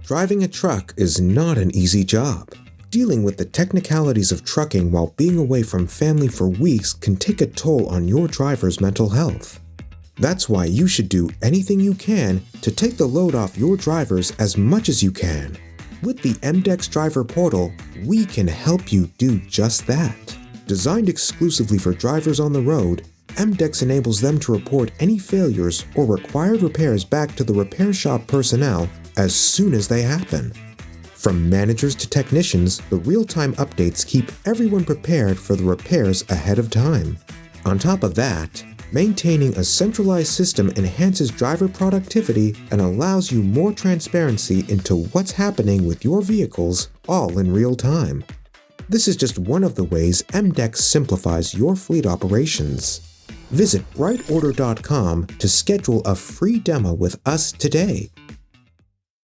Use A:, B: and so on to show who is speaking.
A: Driving a truck is not an easy job. Dealing with the technicalities of trucking while being away from family for weeks can take a toll on your driver's mental health. That's why you should do anything you can to take the load off your drivers as much as you can. With the EMDECS Driver Portal, we can help you do just that. Designed exclusively for drivers on the road, EMDECS enables them to report any failures or required repairs back to the repair shop personnel as soon as they happen. From managers to technicians, the real-time updates keep everyone prepared for the repairs ahead of time. On top of that, maintaining a centralized system enhances driver productivity and allows you more transparency into what's happening with your vehicles all in real time. This is just one of the ways EMDECS simplifies your fleet operations. Visit BrightOrder.com to schedule a free demo with us today.